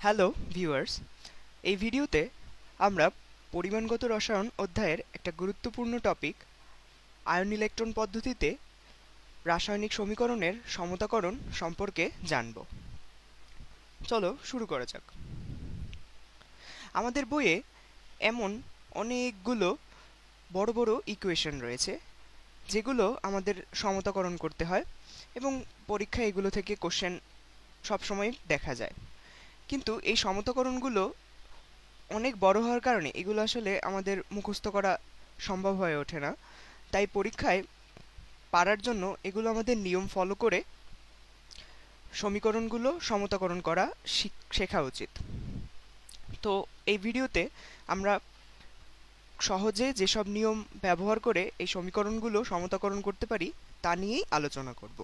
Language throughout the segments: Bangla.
হ্যালো ভিউয়ার্স, এই ভিডিওতে আমরা পরিমাণগত রসায়ন অধ্যায়ের একটা গুরুত্বপূর্ণ টপিক আয়ন ইলেকট্রন পদ্ধতিতে রাসায়নিক সমীকরণের সমতাকরণ সম্পর্কে জানব। চলো শুরু করা যাক। আমাদের বইয়ে এমন অনেকগুলো বড় বড় ইকুয়েশন রয়েছে যেগুলো আমাদের সমতাকরণ করতে হয় এবং পরীক্ষায় এগুলো থেকে কোশ্চেন সবসময় দেখা যায়। কিন্তু এই সমতাকরণগুলো অনেক বড় হওয়ার কারণে এগুলো আসলে আমাদের মুখস্থ করা সম্ভব হয়ে ওঠে না। তাই পরীক্ষায় পারার জন্য এগুলো আমাদের নিয়ম ফলো করে সমীকরণগুলো সমতাকরণ করা শেখা উচিত। তো এই ভিডিওতে আমরা সহজে যেসব নিয়ম ব্যবহার করে এই সমীকরণগুলো সমতাকরণ করতে পারি তা নিয়েই আলোচনা করব।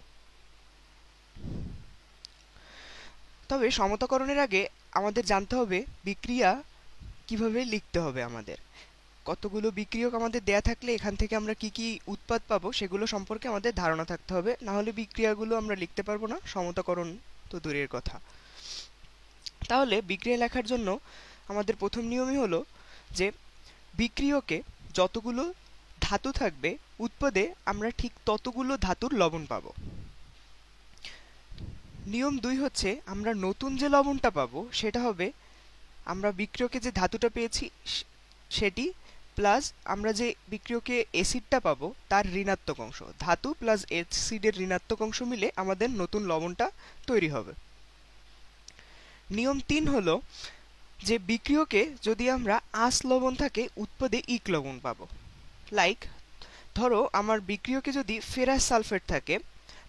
তবে সমতাকরণের আগে আমাদের জানতে হবে বিক্রিয়া কিভাবে লিখতে হবে। আমাদের কতগুলো বিক্রিয়ক আমাদের দেয়া থাকলে এখান থেকে আমরা কি কি উৎপাদ পাবো সেগুলো সম্পর্কে আমাদের ধারণা থাকতে হবে, না হলে বিক্রিয়াগুলো আমরা লিখতে পারবো না, সমতাকরণ তো দূরের কথা। তাহলে বিক্রিয়া লেখার জন্য আমাদের প্রথম নিয়মই হলো যে বিক্রিয়কে যতগুলো ধাতু থাকবে উৎপাদে আমরা ঠিক ততগুলো ধাতুর লবণ পাবো। নিয়ম 2 হচ্ছে আমরা নতুন যে লবণটা পাবো সেটা হবে আমরা বিক্রিয়কে যে ধাতুটা পেয়েছি সেটি প্লাস আমরা যে বিক্রিয়কে অ্যাসিডটা পাবো তার ঋণাত্মক অংশ, ধাতু প্লাস অ্যাসিডের ঋণাত্মক অংশ মিলে আমাদের নতুন লবণটা তৈরি হবে। নিয়ম 3 হলো যে বিক্রিয়কে যদি আমরা আঁশ লবণ থাকে উৎপাদে ইক লবণ পাবো। লাইক ধরো আমার বিক্রিয়কে যদি ফেরাস সালফেট থাকে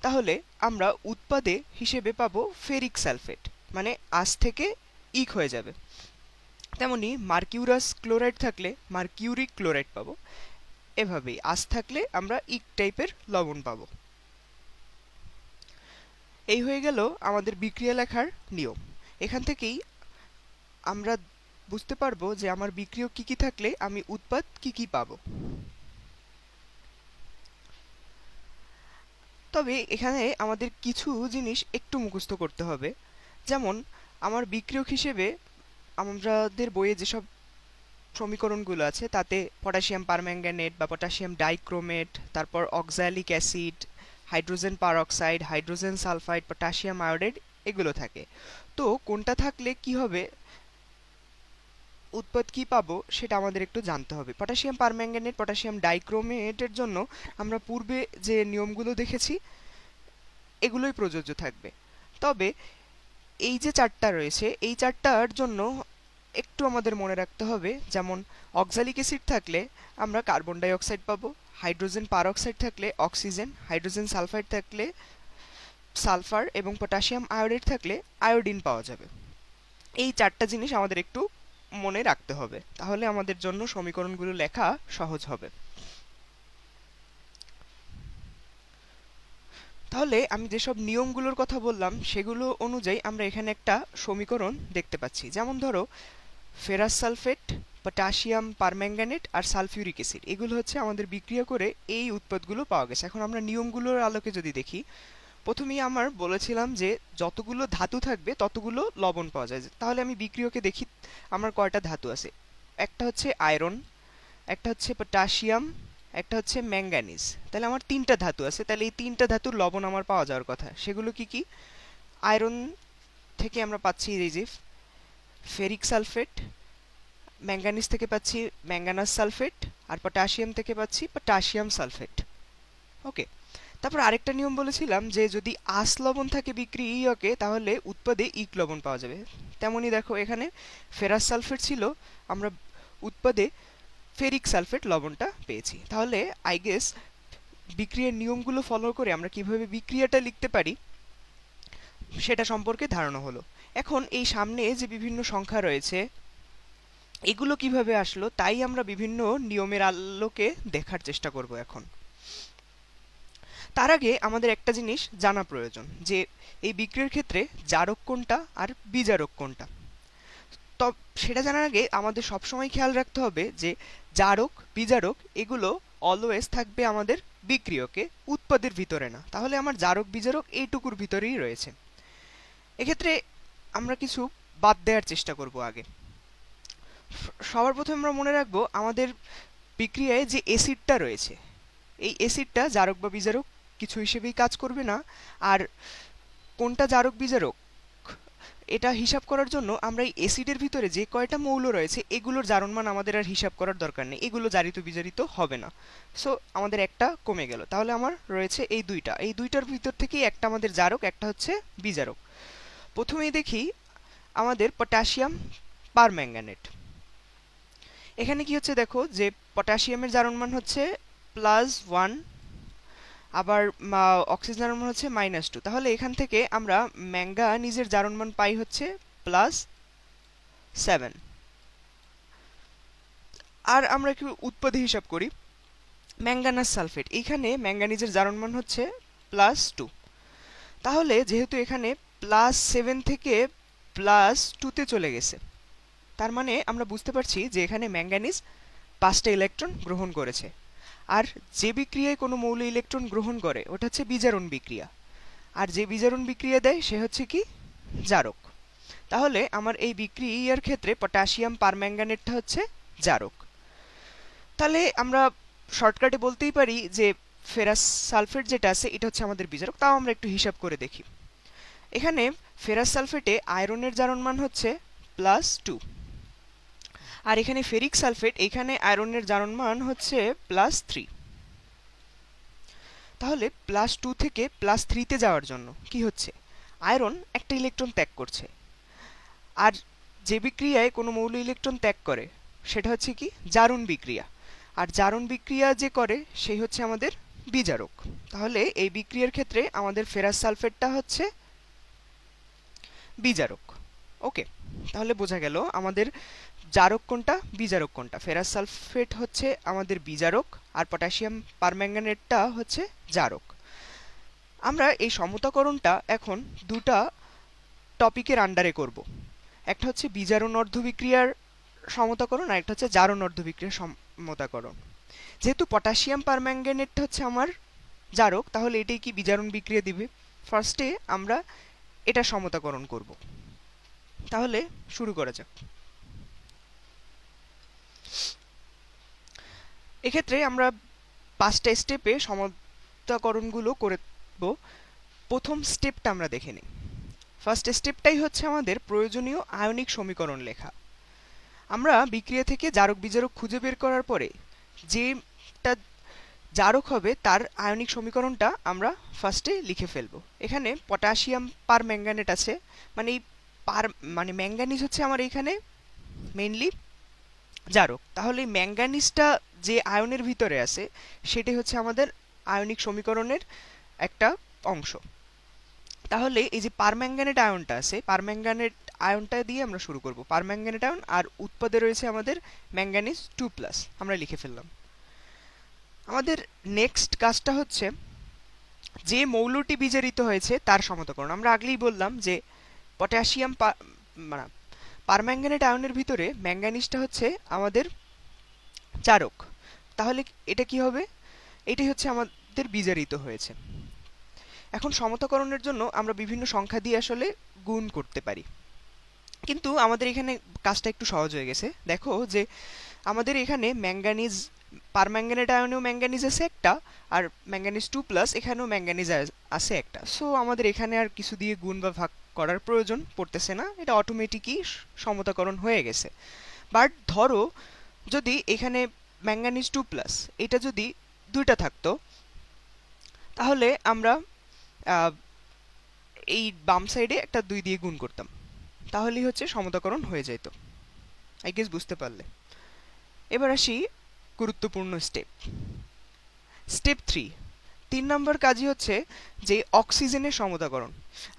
তাহলে আমরা উৎপাদে হিসেবে পাবো ফেরিক সালফেট, মানে আঁশ থেকে ইক হয়ে যাবে। তেমনি মার্কিউরাস ক্লোরাইড থাকলে মার্কিউরিক ক্লোরাইড পাবো। এভাবেই আঁশ থাকলে আমরা ইক টাইপের লবণ পাবো। এই হয়ে গেল আমাদের বিক্রিয়া লেখার নিয়ম। এখান থেকেই আমরা বুঝতে পারবো যে আমার বিক্রিয়ক কি কি থাকলে আমি উৎপাদ কি কি পাবো। তবে এখানে আমাদের কিছু জিনিস একটু মুখস্থ করতে হবে। যেমন আমার বিক্রিয়ক হিসেবে আমাদের বইয়ে যেসব সমীকরণগুলো আছে তাতে পটাশিয়াম পারম্যাঙ্গানেট বা পটাশিয়াম ডাইক্রোমেট, তারপর oxalic acid, hydrogen peroxide, hydrogen sulphide, potassium iodide এগুলো থাকে। তো কোনটা থাকলে কি হবে, উৎপাদ কি পাবো সেটা আমাদের একটু জানতে হবে। পটাশিয়াম পারম্যাঙ্গানেট, পটাশিয়াম ডাইক্রোমেটের জন্য আমরা পূর্বে যে নিয়মগুলো দেখেছি এগুলোই প্রযোজ্য থাকবে। তবে এই যে চারটা রয়েছে এই চারটার জন্য একটু আমাদের মনে রাখতে হবে, যেমন অক্সালিক অ্যাসিড থাকলে আমরা কার্বন ডাই অক্সাইড পাবো, হাইড্রোজেন পারঅক্সাইড থাকলে অক্সিজেন, হাইড্রোজেন সালফাইড থাকলে সালফার এবং পটাশিয়াম আয়োডাইড থাকলে আয়োডিন পাওয়া যাবে। এই চারটা জিনিস আমাদের একটু মনে রাখতে হবে, তাহলে আমাদের জন্য সমীকরণগুলো লেখা সহজ হবে। তাহলে আমি যেসব নিয়মগুলোর কথা বললাম সেগুলো অনুযায়ী আমরা এখানে একটা সমীকরণ দেখতে পাচ্ছি। যেমন ধরো ফেরাস সালফেট, পটাশিয়াম পারম্যাঙ্গানেট আর সালফিউরিক অ্যাসিড এগুলো হচ্ছে আমাদের বিক্রিয়া করে এই উৎপাদগুলো পাওয়া গেছে। এখন আমরা নিয়মগুলোর আলোকে যদি দেখি, প্রথমেই আমার বলেছিলাম যে যতগুলো ধাতু থাকবে ততগুলো লবণ পাওয়া যায়। তাহলে আমি বিক্রিয়কে দেখি আমার কয়টা ধাতু আছে। একটা হচ্ছে আয়রন, একটা হচ্ছে পটাশিয়াম, একটা হচ্ছে ম্যাঙ্গানিজ। তাহলে আমার তিনটা ধাতু আছে, তাহলে এই তিনটা ধাতুর লবণ আমার পাওয়া যাওয়ার কথা। সেগুলো কি কি? আয়রন থেকে আমরা পাচ্ছি এই যে ফেরিক সালফেট, ম্যাঙ্গানিজ থেকে পাচ্ছি ম্যাঙ্গানাস সালফেট, আর পটাশিয়াম থেকে পাচ্ছি পটাশিয়াম সালফেট। ওকে, তারপর আরেকটা নিয়ম বলেছিলাম যে যদি আঁশ লবণ থাকে বিক্রিয়কে তাহলে উৎপাদে ইক লবণ পাওয়া যাবে। তেমনি দেখো এখানে ফেরাস সালফেট ছিল, আমরা উৎপাদে ফেরিক সালফেট লবণটা পেয়েছি। তাহলে আই গেস বিক্রিয়ার নিয়মগুলো ফলো করে আমরা কিভাবে বিক্রিয়াটা লিখতে পারি সেটা সম্পর্কে ধারণা হলো। এখন এই সামনে যে বিভিন্ন সংখ্যা রয়েছে এগুলো কিভাবে আসলো তাই আমরা বিভিন্ন নিয়মের আলোকে দেখার চেষ্টা করব। এখন তার আগে আমাদের একটা জিনিস জানা প্রয়োজন যে এই বিক্রিয়ার ক্ষেত্রে জারক কোনটা আর বিজারক কোনটা। তো সেটা জানার আগে আমাদের সবসময় খেয়াল রাখতে হবে যে জারক বিজারক এগুলো অলওয়েজ থাকবে আমাদের বিক্রিয়কে, উৎপাদের ভিতরে না। তাহলে আমার জারক বিজারক এইটুকুর ভিতরেই রয়েছে। এক্ষেত্রে আমরা কিছু বাদ দেওয়ার চেষ্টা করব আগে। সবার প্রথমে আমরা মনে রাখবো আমাদের বিক্রিয়ায় যে অ্যাসিডটা রয়েছে, এই অ্যাসিডটা জারক বা বিজারক কিছু হিসেবেই কাজ করবে না। আর কোনটা জারক বিজারক এটা হিসাব করার জন্য আমরা এই অ্যাসিডের ভিতরে যে কয়টা মৌল রয়েছে এগুলোর জারণমান আমাদের আর হিসাব করার দরকার নেই, এগুলো জারিত বিজারিত হবে না। সো আমাদের একটা কমে গেল, তাহলে আমার রয়েছে এই দুইটার ভিতর থেকেই একটা আমাদের জারক, একটা হচ্ছে বিজারক। প্রথমেই দেখি আমাদের পটাশিয়াম পারম্যাঙ্গানেট। এখানে কি হচ্ছে দেখো, যে পটাশিয়ামের জারণমান হচ্ছে +1, আবার অক্সিজেন জারণমান হচ্ছে -2। তাহলে এখান থেকে আমরা ম্যাঙ্গানিজের জারণমান পাই হচ্ছে +7। আর আমরা একটু উৎপাদী হিসাব করি, ম্যাঙ্গানাস সালফেট, এইখানে ম্যাঙ্গানিজের জারণমান হচ্ছে +2। তাহলে যেহেতু এখানে +7 থেকে +2 তে চলে গেছে, তার মানে আমরা বুঝতে পারছি যে এখানে ম্যাঙ্গানিজ 5টা ইলেকট্রন গ্রহণ করেছে। আর যে বিক্রিয়ায় কোনো মৌল ইলেকট্রন গ্রহণ করে ওটা হচ্ছে বিজারণ বিক্রিয়া, আর যে বিজারণ বিক্রিয়া দেয় সে হচ্ছে কি জারক। তাহলে আমার এই বিক্রিয়ার ক্ষেত্রে পটাশিয়াম পারম্যাঙ্গানেটটা হচ্ছে জারক। তাহলে আমরা শর্টকাটে বলতেই পারি যে ফেরাস সালফেট যেটা আছে এটা হচ্ছে আমাদের বিজারক। তাও আমরা একটু হিসাব করে দেখি। এখানে ফেরাস সালফেটে আয়রনের জারণমান হচ্ছে +2, আর এখানে ফেরিক সালফেট, এখানে আয়রনের জারণমান হচ্ছে +3। তাহলে +2 থেকে +3 তে যাওয়ার জন্য কি হচ্ছে, আয়রন একটা ইলেকট্রন ত্যাগ করছে। আর যে বিক্রিয়ায় কোনো মৌল ইলেকট্রন ত্যাগ করে সেটা হচ্ছে কি জারণ বিক্রিয়া, আর জারণ বিক্রিয়া যে করে সেই হচ্ছে আমাদের বিজারক। তাহলে এই বিক্রিয়ার ক্ষেত্রে আমাদের ফেরাস সালফেটটা হচ্ছে বিজারক। ওকে, তাহলে বোঝা গেল আমাদের জারক কোনটা বিজারক কোনটা। ফেরাস সালফেট হচ্ছে আমাদের বিজারক আর পটাশিয়াম পারম্যাঙ্গানেটটা হচ্ছে জারক। আমরা এই সমতাকরণটা এখন দুটা টপিকের আন্ডারে করব। একটা হচ্ছে বিজারণ অর্ধবিক্রিয়ার সমতাকরণ, আর একটা হচ্ছে জারণ অর্ধবিক্রিয়ার সমতাকরণ। যেহেতু পটাশিয়াম পারম্যাঙ্গানেটটা হচ্ছে আমার জারক, তাহলে এটাই কি বিজারণ বিক্রিয়া দিবে। ফার্স্টে আমরা এটা সমতাকরণ করব। তাহলে শুরু করা যাক। এক্ষেত্রে আমরা 5টা স্টেপে সমতাকরণগুলো করব। প্রথম স্টেপটা আমরা দেখে নিই। ফার্স্ট স্টেপটাই হচ্ছে আমাদের প্রয়োজনীয় আয়নিক সমীকরণ লেখা। আমরা বিক্রিয়া থেকে জারক বিজারক খুঁজে বের করার পরে যেটা জারক হবে তার আয়নিক সমীকরণটা আমরা ফার্স্টে লিখে ফেলবো। এখানে পটাশিয়াম পারম্যাঙ্গানেট আছে, মানে এই ম্যাঙ্গানিজ হচ্ছে আমার এইখানে মেইনলি জারক। তাহলে ম্যাঙ্গানিজটা যে আয়নের ভিতরে আছে সেটাই হচ্ছে আমাদের আয়নিক সমীকরণের একটা অংশ। তাহলে এই যে পারম্যাঙ্গানেট আয়নটা আছে, পারম্যাঙ্গানেট আয়নটা দিয়ে আমরা শুরু করব। পারম্যাঙ্গানেট আয়ন, আর উৎপাদে রয়েছে আমাদের ম্যাঙ্গানিজ 2+, আমরা লিখে ফেললাম। আমাদের নেক্সট কাজটা হচ্ছে যে মৌলটি বিজারিত হয়েছে তার সমতাকরণ। আমরা আগেই বললাম যে পটাশিয়াম পারম্যাঙ্গানেট আয়নের ভিতরে ম্যাঙ্গানিজটা হচ্ছে আমাদের জারক। তাহলে এটা কি হবে, এটাই হচ্ছে আমাদের বিজারিত হয়েছে। এখন সমতাকরণের জন্য আমরা বিভিন্ন সংখ্যা দিয়ে আসলে গুণ করতে পারি, কিন্তু আমাদের এখানে কাজটা একটু সহজ হয়ে গেছে। দেখো যে আমাদের এখানে ম্যাঙ্গানিজ পারম্যাঙ্গানেট আয়নেও ম্যাঙ্গানিজ আছে একটা, আর ম্যাঙ্গানিজ 2+, এখানেও ম্যাঙ্গানিজ আছে একটা। সো আমাদের এখানে আর কিছু দিয়ে গুণ বা ভাগ করার প্রয়োজন পড়তেছে না, এটা অটোমেটিকই সমতাকরণ হয়ে গেছে। বাট ধরো যদি এখানে ম্যাঙ্গানিজ 2+, এটা যদি 2টা থাকতো, তাহলে আমরা এই বাম সাইডে একটা 2 দিয়ে গুণ করতাম, তাহলেই হচ্ছে সমতাকরণ হয়ে যেত। আই গেস বুঝতে পারলে। এবার আসি গুরুত্বপূর্ণ স্টেপ 3 নম্বর কাজই হচ্ছে যে অক্সিজেনের সমতাকরণ।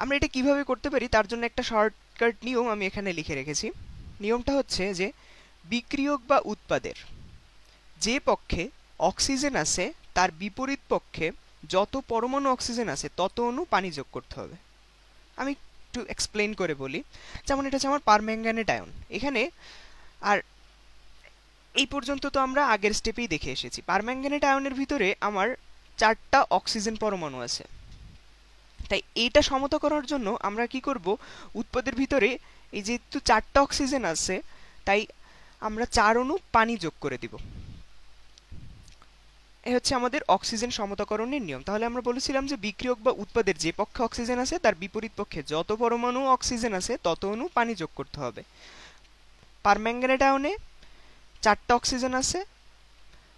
আমরা এটা কিভাবে করতে পারি তার জন্য একটা শর্টকাট নিয়ম আমি এখানে লিখে রেখেছি। নিয়মটা হচ্ছে যে বিক্রিয়ক বা উৎপাদের যে পক্ষে অক্সিজেন আছে তার বিপরীত পক্ষে যত পরমাণু অক্সিজেন আছে তত অণু পানি যোগ করতে হবে। আমি একটু এক্সপ্লেন করে বলি। যেমন এটা হচ্ছে আমার পারম্যাঙ্গানেট আয়ন এখানে, আর এই পর্যন্ত তো আমরা আগের স্টেপেই দেখে এসেছি। পারম্যাঙ্গানেট আয়নের ভিতরে আমার 4টা অক্সিজেন পরমাণু আছে, তাই এইটা সমতা করার জন্য আমরা কি করব, উৎপাদের ভিতরে এই যেহেতু 4টা অক্সিজেন আছে, তাই আমরা 4 অণু পানি যোগ করে দিব। এ হচ্ছে আমাদের অক্সিজেন সমতাকরণের নিয়ম। তাহলে আমরা বলেছিলাম যে বিক্রিয়ক বা উৎপাদের যে পক্ষে অক্সিজেন আছে তার বিপরীত পক্ষে যত পরমাণু অক্সিজেন আছে তত অণু পানি যোগ করতে হবে। পারম্যাঙ্গানেট আয়নে 4টা অক্সিজেন আছে,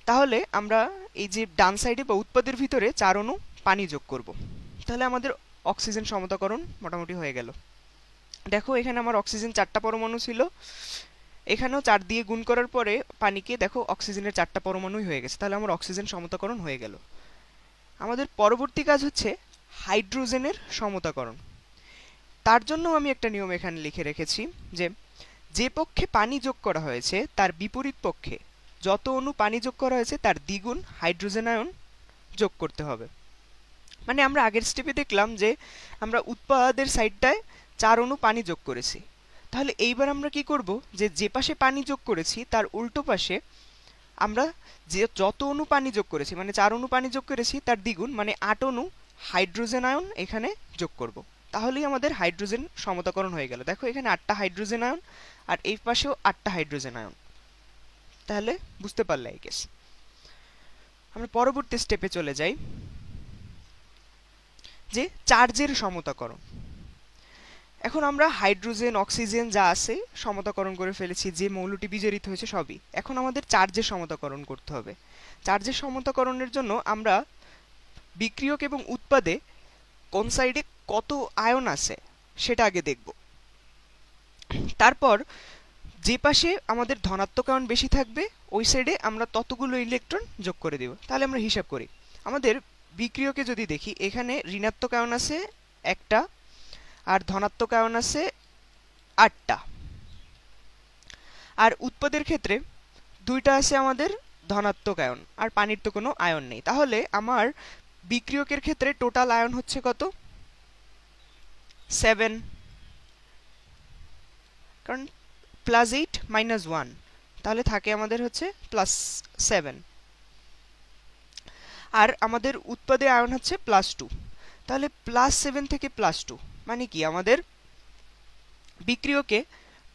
তাহলে আমরা এই যে ডান সাইডে বা উৎপাদের ভিতরে 4 অণু পানি যোগ করব। তাহলে আমাদের অক্সিজেন সমতাকরণ মোটামুটি হয়ে গেল। দেখো এখানে আমার অক্সিজেন 4টা পরমাণু ছিল, এখানেও 4 দিয়ে গুণ করার পরে পানিকে দেখো অক্সিজেনের 4টা পরমাণুই হয়ে গেছে। তাহলে আমার অক্সিজেন সমতাকরণ হয়ে গেল। আমাদের পরবর্তী কাজ হচ্ছে হাইড্রোজেনের সমতাকরণ। তার জন্য আমি একটা নিয়ম এখানে লিখে রেখেছি যে যে পক্ষে পানি যোগ করা হয়েছে তার বিপরীত পক্ষে যত অণু পানি যোগ করা হয়েছে তার দ্বিগুণ হাইড্রোজেন আয়ন যোগ করতে হবে। মানে আমরা আগের স্টেপে দেখলাম যে আমরা উৎপাদের সাইডটায় 4 অণু পানি যোগ করেছি, তাহলে এইবার আমরা কি করব, যে যে পাশে পানি যোগ করেছি তার উল্টো পাশে আমরা যে যত অণু পানি যোগ করেছি, মানে 4 অণু পানি যোগ করেছি তার দ্বিগুণ মানে 8 অণু হাইড্রোজেন আয়ন এখানে যোগ করব। তাহলেই আমাদের হাইড্রোজেন সমতাকরণ হয়ে গেল। দেখো এখানে 8টা হাইড্রোজেন আয়ন আর এই পাশেও 8টা হাইড্রোজেন আয়ন। তাহলে বুঝতে পারলে আই গেস। আমরা পরবর্তী স্টেপে চলে যাই, যে চার্জের সমতাকরণ। এখন আমরা হাইড্রোজেন অক্সিজেন যা আছে সমতাকরণ করে ফেলেছি, যে মৌলটি বিজারিত হয়েছে সবই। এখন আমাদের চার্জের সমতাকরণ করতে হবে। চার্জের সমতাকরণের জন্য আমরা বিক্রিয়ক এবং উৎপাদে কোন সাইডে কত আয়ন আছে সেটা আগে দেখব। তারপর যে পাশে আমাদের ধনাত্মক আয়ন বেশি থাকবে ওই সাইডে আমরা ততগুলো ইলেকট্রন যোগ করে দেব। তাহলে আমরা হিসাব করি, আমাদের বিক্রিয়কে যদি দেখি এখানে ঋণাত্মক আয়ন আছে একটা আর ধনাত্মক আয়ন আছে 8টা, আর উৎপাদের ক্ষেত্রে 2টা আছে আমাদের ধনাত্মক আয়ন, আর পানির তো কোনো আয়ন নেই। তাহলে আমার বিক্রিয়কের ক্ষেত্রে টোটাল আয়ন হচ্ছে কত, 7, কারণ +8 - 1, তাহলে থাকে আমাদের হচ্ছে +7। আর আমাদের উৎপাদে আয়ন হচ্ছে +2, তাহলে +7 থেকে +2 মানে কি আমাদের বিক্রিয়কে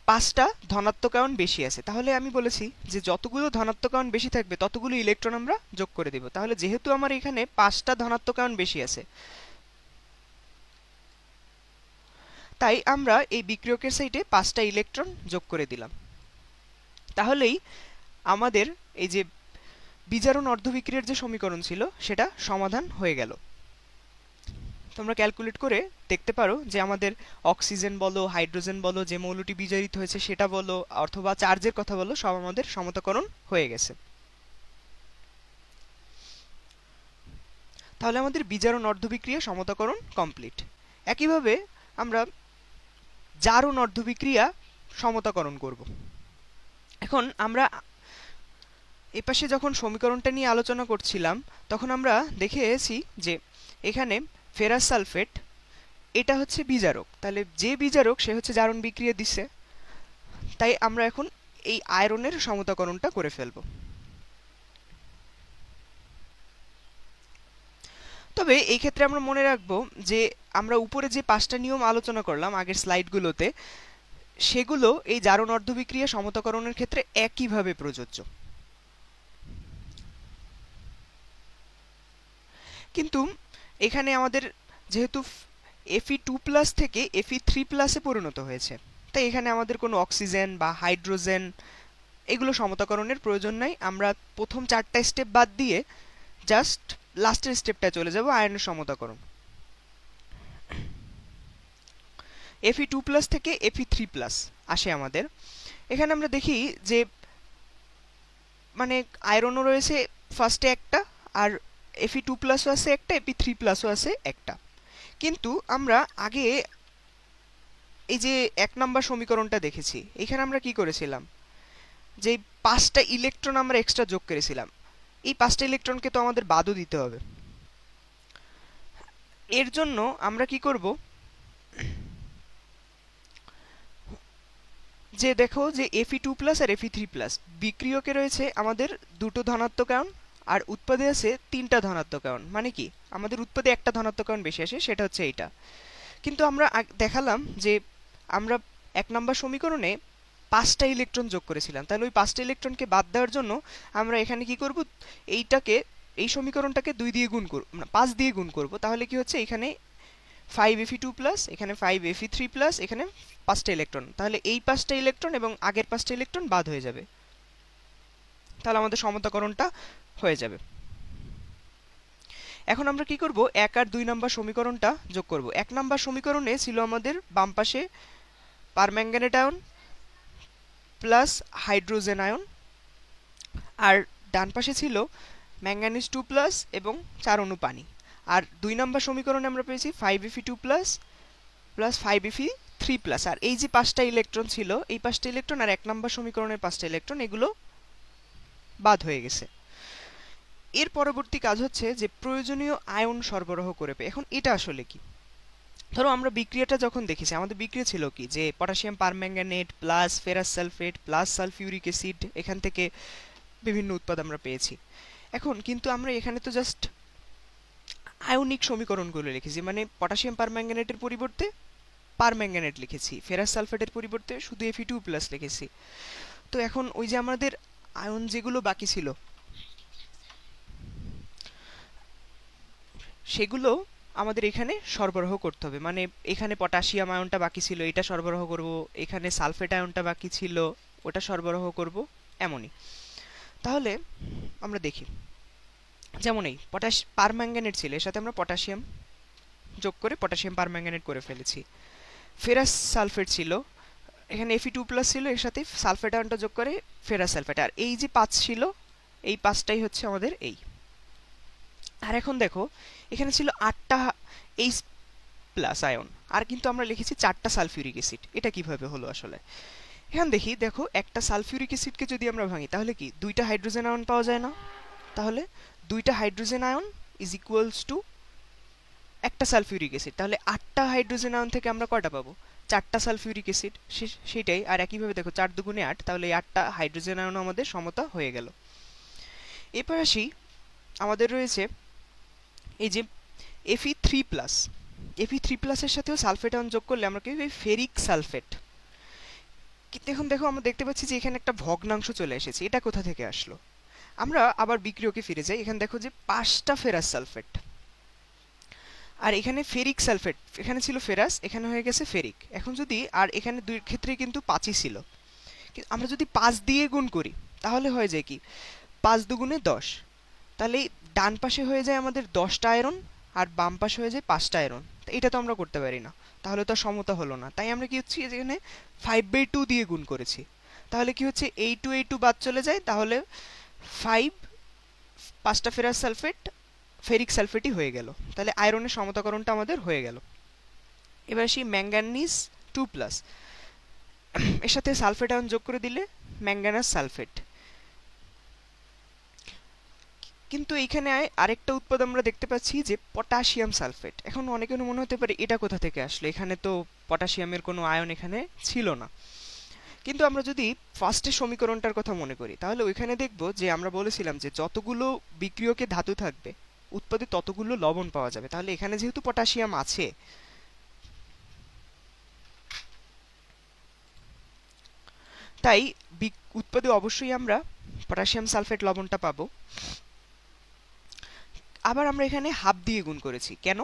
5টা ধনাত্মক আয়ন বেশি আছে। তাহলে আমি বলেছি যে যতগুলো ধনাত্মক আয়ন বেশি থাকবে ততগুলো ইলেকট্রন আমরা যোগ করে দেব। তাহলে যেহেতু আমার এখানে 5টা ধনাত্মক আয়ন বেশি আছে, তাই আমরা এই বিক্রিয়কের সাইডে 5টা ইলেকট্রন যোগ করে দিলাম। তাহলেই আমাদের এই যে বিজারণ অর্ধবিক্রিয়ার যে সমীকরণ ছিল সেটা সমাধান হয়ে গেল। তোমরা ক্যালকুলেট করে দেখতে পারো যে আমাদের অক্সিজেন বলো, হাইড্রোজেন বলো, যে মৌলটি বিজারিত হয়েছে সেটা বলো, অথবা চার্জের কথা বলো, সব আমাদের সমতাকরণ হয়ে গেছে। তাহলে আমাদের বিজারণ অর্ধবিক্রিয়া সমতাকরণ কমপ্লিট। একইভাবে আমরা জারণ অর্ধবিক্রিয়া সমতাকরণ করব। এখন আমরা এপাশে যখন সমীকরণটা নিয়ে আলোচনা করছিলাম তখন আমরা দেখেছি যে এখানে ফেরাস সালফেট এটা হচ্ছে বিজারক, তাহলে যে বিজারক সে হচ্ছে জারণ বিক্রিয়া দিচ্ছে, তাই আমরা এখন এই আয়রনের সমতাকরণটা করে ফেলব। তবে এই ক্ষেত্রে আমরা মনে রাখবো যে আমরা উপরে যে 5টা নিয়ম আলোচনা করলাম আগের স্লাইডগুলোতে, সেগুলো এই জারণ অর্ধবিক্রিয়া সমতাকরণের ক্ষেত্রে একইভাবে প্রযোজ্য। কিন্তু এখানে আমাদের যেহেতু Fe2+ থেকে Fe3+ পরিণত হয়েছে, তাই এখানে আমাদের কোনো অক্সিজেন বা হাইড্রোজেন এগুলো সমতাকরণের প্রয়োজন নাই। আমরা প্রথম 4টা স্টেপ বাদ দিয়ে জাস্ট লাস্টের স্টেপটায় চলে যাব, আয়নের সমতাকরণ। Fe2+ থেকে Fe3+ আসে আমাদের। এখানে আমরা দেখি যে মানে আয়রনও রয়েছে ফার্স্টে একটা, আর Fe2+ আছে একটা, Fe3+ আছে একটা। কিন্তু আমরা আগে এই যে 1 নম্বর সমীকরণটা দেখেছি, এখানে আমরা কি করেছিলাম, যে 5টা ইলেকট্রন আমরা এক্সট্রা যোগ করেছিলাম। এই 5টা ইলেকট্রনকে তো আমাদের বাদও দিতে হবে। এর জন্য আমরা কি করব, যে দেখো যে Fe2+ আর Fe3+ বিক্রিয়কে রয়েছে আমাদের 2টো ধনাত্মক আয়ন, আর উৎপাদে আছে 3টা ধনাত্মক আয়ন। মানে কি আমাদের উৎপাদে একটা ধনাত্মক আয়ন বেশি আসে, সেটা হচ্ছে এইটা। কিন্তু আমরা দেখালাম যে আমরা 1 নাম্বার সমীকরণে 5টা ইলেকট্রন যোগ করেছিলাম, তাহলে ওই 5টা ইলেকট্রনকে বাদ দেওয়ার জন্য আমরা এখানে কি করব, এই সমীকরণটাকে 2 দিয়ে গুণ করব, না 5 দিয়ে গুণ করব। তাহলে কি হচ্ছে, এখানে 5fe2 প্লাস, এখানে 5fe3 প্লাস, এখানে 5টা ইলেকট্রন, তাহলে এই 5টা ইলেকট্রন এবং আগের 5টা ইলেকট্রন বাদ হয়ে যাবে, তাহলে আমাদের সমতাকরণটা হয়ে যাবে। এখন আমরা কি করব, 1 আর 2 নাম্বার সমীকরণটা যোগ করব। 1 নাম্বার সমীকরণে ছিল আমাদের বাম পাশে permanganate ion plus hydrogen ion, আর ডান পাশে ছিল ম্যাঙ্গানিজ 2 প্লাস এবং 4 অণু পানি। আর 2 নাম্বার সমীকরণে আমরা পেয়েছি 5fe2 plus plus 5fe3 plus, আর এই যে 5টা ইলেকট্রন ছিল, এই 5টা ইলেকট্রন আর 1 নাম্বার সমীকরণের 5টা ইলেকট্রন, এগুলো বাদ হয়ে গেছে। এর পরবর্তী কাজ হচ্ছে যে প্রয়োজনীয় আয়ন সরবরাহ করবে। এখন এটা আসলে কি, ধরো আমরা বিক্রিয়াটা যখন দেখেছি, আমাদের বিক্রিয়া ছিল কি, যে potassium permanganate plus ferrous sulphate plus sulphuric acid, এখান থেকে বিভিন্ন উৎপাদ আমরা পেয়েছি। এখন কিন্তু আমরা এখানে তো জাস্ট আয়নিক সমীকরণগুলো লিখেছি, মানে পটাশিয়াম পারম্যাঙ্গানেটের পরিবর্তে পারম্যাঙ্গানেট লিখেছি, ফেরাস সালফেটের পরিবর্তে শুধু Fe2 প্লাস লিখেছি। তো এখন ওই যে আমাদের আয়ন যেগুলো বাকি ছিল, সেগুলো আমাদের এখানে সরবরাহ করতে হবে। মানে এখানে পটাশিয়াম আয়নটা বাকি ছিল, এটা সরবরাহ করব, এখানে সালফেট আয়নটা বাকি ছিল, ওটা সরবরাহ করব, এমনই। তাহলে আমরা দেখি, যেমন এই পারম্যাঙ্গানেট ছিল, এর সাথে আমরা পটাশিয়াম যোগ করে পটাশিয়াম পারম্যাঙ্গানেট করে ফেলেছি। ফেরাস সালফেট ছিল, এখানে Fe2 প্লাস ছিল, এর সাথে সালফেট আয়নটা যোগ করে ফেরাস সালফেট, আর এই যে 5 ছিল, এই 5টাই হচ্ছে আমাদের এই। আর এখন দেখো, এখানে ছিল 8টা H প্লাস আয়ন, আর কিন্তু আমরা লিখেছি 4টা সালফিউরিক অ্যাসিড। এটা কিভাবে হলো আসলে, এখন দেখো একটা সালফিউরিক অ্যাসিডকে যদি আমরা ভাঙি, তাহলে কি 2টা হাইড্রোজেন আয়ন পাওয়া যায় না? তাহলে 2টা hydrogen ion is equals to একটা সালফিউরিক অ্যাসিড, তাহলে 8টা হাইড্রোজেন আয়ন থেকে আমরা কয়টা পাবো, 4টা সালফিউরিক অ্যাসিড, সেটাই। আর একইভাবে দেখো 4 দুগুণে 8, তাহলে এই 8টা হাইড্রোজেন আয়ন আমাদের সমতা হয়ে গেল। এরপর আসি, আমাদের রয়েছে এই যে Fe3 প্লাস, Fe3 প্লাসের সাথেও সালফেট আয়ন যোগ করলে আমরা কি ফেরিক সালফেট। কিন্তু এখন দেখো, আমরা দেখতে পাচ্ছি যে এখানে একটা ভগ্নাংশ চলে এসেছে, এটা কোথা থেকে আসলো? আমরা আবার বিক্রিয়কে ফিরে যাই, এখানে দেখো যে 5টা ফেরাস সালফেট, আর এখানে ফেরিক সালফেট, এখানে ছিল ফেরাস, এখানে হয়ে গেছে ফেরিক। এখন যদি, আর এখানে দুই ক্ষেত্রেই কিন্তু 5ই ছিল, আমরা যদি 5 দিয়ে গুণ করি, তাহলে হয়ে যায় কি 5 দুগুণে 10, তাহলে ডান পাশে হয়ে যায় আমাদের 10টা আয়রন, আর বাম পাশে হয়ে যায় 5টা আয়রন। এটা তো আমরা করতে পারি না, তাহলে তো সমতা হলো না। তাই আমরা কি হচ্ছে, এখানে 5/2 দিয়ে গুণ করেছি, তাহলে কি হচ্ছে এই টু বাদ চলে যায়, তাহলে 5 5টা ফেরাস সালফেট ফেরিক সালফেটই হয়ে গেল, তাহলে আয়রনের সমতাকরণটা আমাদের হয়ে গেল। এবার আসি ম্যাঙ্গানিজ 2 প্লাস, এর সাথে সালফেট আয়ন যোগ করে দিলে ম্যাঙ্গানাস সালফেট। কিন্তু এইখানে আরেকটা উৎপাদ আমরা দেখতে পাচ্ছি যে পটাশিয়াম সালফেট। এখন অনেকের মনে হতে পারে এটা কোথা থেকে আসলো, এখানে তো পটাশিয়ামের কোনো আয়ন এখানে ছিল না। কিন্তু আমরা যদি ফার্স্টের সমীকরণটার কথা মনে করি, তাহলে ওইখানে দেখব যে আমরা বলেছিলাম যে যতগুলো বিক্রিয়কে ধাতু থাকবে উৎপাদে ততগুলো লবণ পাওয়া যাবে। তাহলে এখানে যেহেতু পটাশিয়াম আছে, তাই উৎপাদে অবশ্যই আমরা পটাশিয়াম সালফেট লবণটা পাবো। আবার আমরা এখানে হাফ দিয়ে গুণ করেছি, কেন?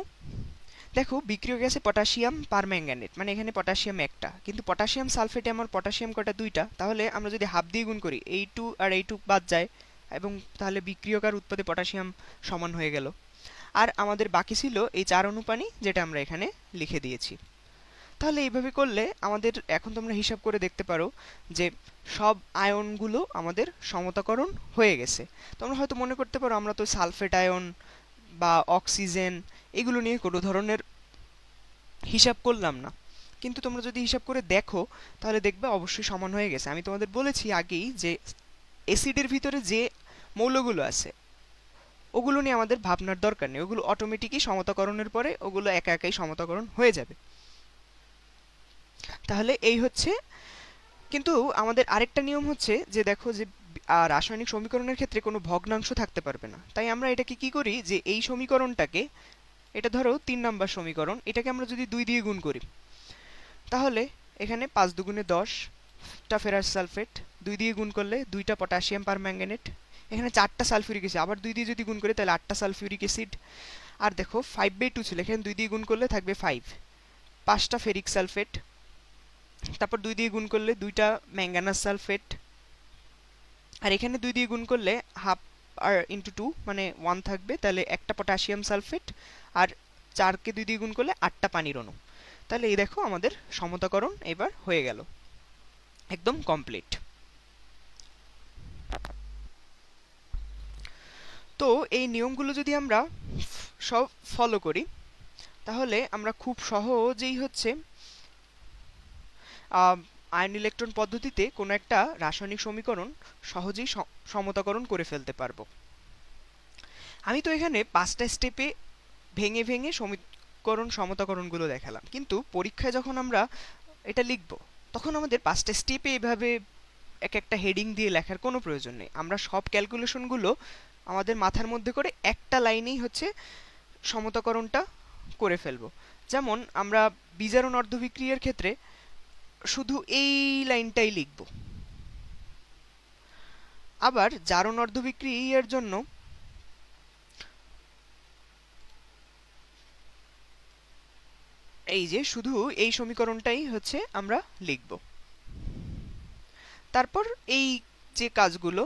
দেখো বিক্রিয়কে আছে পটাশিয়াম পারম্যাঙ্গানেট, মানে এখানে পটাশিয়াম একটা, কিন্তু পটাশিয়াম সালফেটে আমার পটাশিয়াম কটা, 2টা। তাহলে আমরা যদি হাফ দিয়ে গুণ করি, এই 2 আর এই 2 বাদ যায়, এবং তাহলে বিক্রিয়ক আর উৎপাদে পটাশিয়াম সমান হয়ে গেল। আর আমাদের বাকি ছিল এই 4 অণু পানি, যেটা আমরা এখানে লিখে দিয়েছি। তাহলে এইভাবে করলে আমাদের, এখন তোমরা হিসাব করে দেখতে পারো যে সব আয়নগুলো আমাদের সমতাকরণ হয়ে গেছে। তোমরা হয়তো মনে করতে পারো আমরা তো সালফেট আয়ন বা অক্সিজেন এগুলো নিয়ে কোনো ধরনের হিসাব করলাম না, কিন্তু তোমরা যদি হিসাব করে দেখো তাহলে দেখবে অবশ্যই সমান হয়ে গেছে। আমি তোমাদের বলেছি আগেই যে অ্যাসিডের ভিতরে যে মৌলগুলো আছে ওগুলো নিয়ে আমাদের ভাবনার দরকার নেই, ওগুলো অটোমেটিকই সমতাকরণের পরে ওগুলো একা একাই সমতাকরণ হয়ে যাবে। তাহলে এই হচ্ছে, কিন্তু আমাদের আরেকটা নিয়ম হচ্ছে যে দেখো যে রাসায়নিক সমীকরণের ক্ষেত্রে কোনো ভগ্নাংশ থাকতে পারবে না। তাই আমরা এটাকে কি করি, যে এই সমীকরণটাকে, এটা ধরো 3 নাম্বার সমীকরণ, এটাকে আমরা যদি 2 দিয়ে গুণ করি, তাহলে এখানে 5 দুগুণে 10টা ফেরাস সালফেট, 2 দিয়ে গুণ করলে 2টা পটাশিয়াম পারম্যাঙ্গানেট, এখানে 4টা সালফিউরিক অ্যাসিড, আবার 2 দিয়ে যদি গুণ করি তাহলে 8টা সালফিউরিক অ্যাসিড। আর দেখো 5/2 ছিল, এখানে 2 দিয়ে গুণ করলে থাকবে 5টা ফেরিক সালফেট, তারপর 2 দিয়ে গুণ করলে 2টা ম্যাঙ্গানাস সালফেট, আর এখানে 2 দিয়ে গুণ করলে হাফ আর ইন্টু 2 মানে 1 থাকবে, তাহলে একটা পটাশিয়াম সালফেট, আর 4কে 2 দিয়ে গুণ করলে 8টা পানির অণু। তাহলে এই দেখো আমাদের সমতাকরণ এবার হয়ে গেল, একদম কমপ্লিট। তো এই নিয়মগুলো যদি আমরা সব ফলো করি তাহলে আমরা খুব সহজেই হচ্ছে আয়ন ইলেকট্রন পদ্ধতিতে কোনো একটা রাসায়নিক সমীকরণ সহজেই সমতাকরণ করে ফেলতে পারবো। আমি তো এখানে 5টা স্টেপে ভেঙে ভেঙে সমীকরণ সমতাকরণগুলো দেখালাম, কিন্তু পরীক্ষায় যখন আমরা এটা লিখব তখন আমাদের 5টা স্টেপে এভাবে এক একটা হেডিং দিয়ে লেখার কোনো প্রয়োজন নেই। আমরা সব ক্যালকুলেশনগুলো আমাদের মাথার মধ্যে করে একটা লাইনেই হচ্ছে সমতাকরণটা করে ফেলবো। যেমন আমরা বিজারণ অর্ধবিক্রিয়ার ক্ষেত্রে শুধু এই লাইনটাই লিখব, আবার জারণ অর্ধবিক্রিয়ার জন্য এই যে শুধু এই সমীকরণটাই হচ্ছে আমরা লিখব। তারপর এই যে কাজগুলো,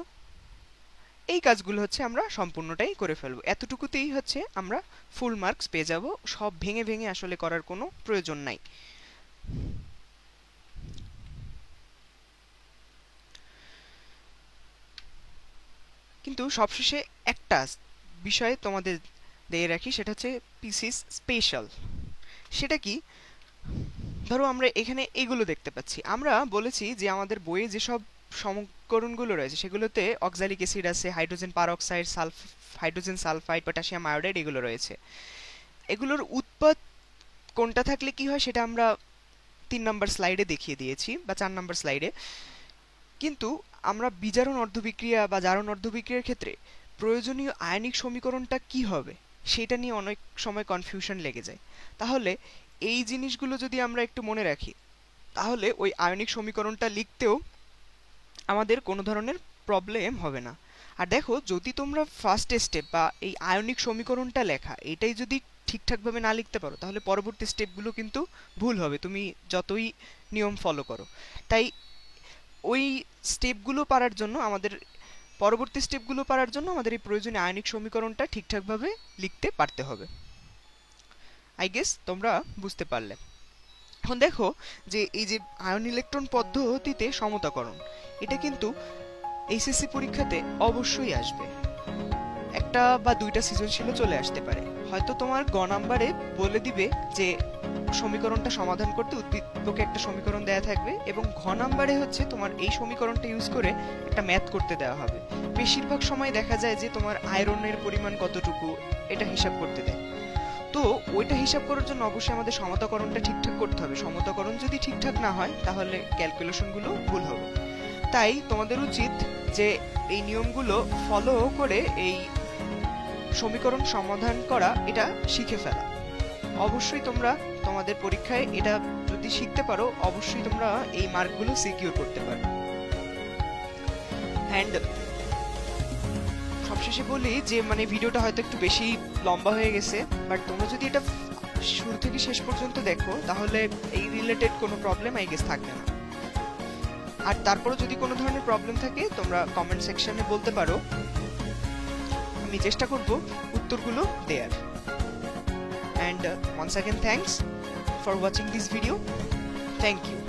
এই কাজগুলো হচ্ছে আমরা সম্পূর্ণটাই করে ফেলবো। এতটুকুতেই হচ্ছে আমরা ফুল মার্কস পেয়ে যাব, সব ভেঙে ভেঙে আসলে করার কোনো প্রয়োজন নাই। কিন্তু সবশেষে একটা বিষয় তোমাদের দিয়ে রাখি, সেটা হচ্ছে পিসিস স্পেশাল। সেটা কি? ধরো আমরা এখানে এগুলো দেখতে পাচ্ছি, আমরা বলেছি যে আমাদের বইয়ে যেসব সমীকরণগুলো রয়েছে সেগুলোতে অক্সালিক অ্যাসিড আছে, hydrogen peroxide, hydrogen sulphide, potassium iodide এগুলো রয়েছে। এগুলোর উৎপাদ কোনটা থাকলে কি হয় সেটা আমরা 3 নম্বর স্লাইডে দেখিয়ে দিয়েছি বা 4 নম্বর স্লাইডে। কিন্তু আমরা বিজারণ অর্ধবিক্রিয়া বা জারণ অর্ধবিক্রিয়ার ক্ষেত্রে প্রয়োজনীয় আয়নিক সমীকরণটা কি হবে সেটা নিয়ে অনেক সময় কনফিউশন লেগে যায়। তাহলে এই জিনিসগুলো যদি আমরা একটু মনে রাখি তাহলে ওই আয়নিক সমীকরণটা লিখতেও আমাদের কোনো ধরনের প্রবলেম হবে না। আর দেখো, যদি তোমরা ফার্স্ট স্টেপ বা এই আয়নিক সমীকরণটা লেখা এটাই যদি ঠিকঠাকভাবে না লিখতে পারো তাহলে পরবর্তী স্টেপগুলো কিন্তু ভুল হবে, তুমি যতই নিয়ম ফলো করো। তাই ওই স্টেপগুলো পারার জন্য আমাদের পরবর্তী স্টেপগুলো পারার জন্য আমাদের এই প্রয়োজনীয় আয়নিক সমীকরণটা ঠিকঠাকভাবে লিখতে পারতে হবে। আই গেস তোমরা বুঝতে পারলে। এখন দেখো যে এই যে আয়ন ইলেকট্রন পদ্ধতিতে সমতাকরণ, এটা কিন্তু এইচএসসি পরীক্ষাতে অবশ্যই আসবে। একটা বা দুইটা সৃজনশীলও চলে আসতে পারে। হয়তো তোমার গ নাম্বারে বলে দিবে যে সমীকরণটা সমাধান করতে উদ্দীপকে একটা সমীকরণ দেয়া থাকবে, এবং ঘ নাম্বারে হচ্ছে তোমার এই সমীকরণটা ইউজ করে একটা ম্যাথ করতে দেওয়া হবে। বেশিরভাগ সময় দেখা যায় যে তোমার আয়রনের পরিমাণ কতটুকু এটা হিসাব করতে দেয়। তো ওইটা হিসাব করার জন্য অবশ্যই আমাদের সমতাকরণটা ঠিকঠাক করতে হবে। সমতাকরণ যদি ঠিকঠাক না হয় তাহলে ক্যালকুলেশনগুলো ভুল হবে। তাই তোমাদের উচিত যে এই নিয়মগুলো ফলো করে এই সমীকরণ সমাধান করা এটা শিখে ফেলা। অবশ্যই তোমরা তোমাদের পরীক্ষায় এটা যদি শিখতে পারো অবশ্যই তোমরা এই মার্কগুলো সিকিউর করতে পারো। অ্যান্ড সবশেষে বলি যে মানে ভিডিওটা হয়তো একটু বেশি লম্বা হয়ে গেছে, বাট তোমরা যদি এটা শুরু থেকে শেষ পর্যন্ত দেখো তাহলে এই রিলেটেড কোনো প্রবলেম আই গেস থাকবে না। আর তারপরে যদি কোনো ধরনের প্রবলেম থাকে তোমরা কমেন্ট সেকশনে বলতে পারো, আমি চেষ্টা করব উত্তরগুলো দেয়ার। And once again thanks for watching this video. Thank you.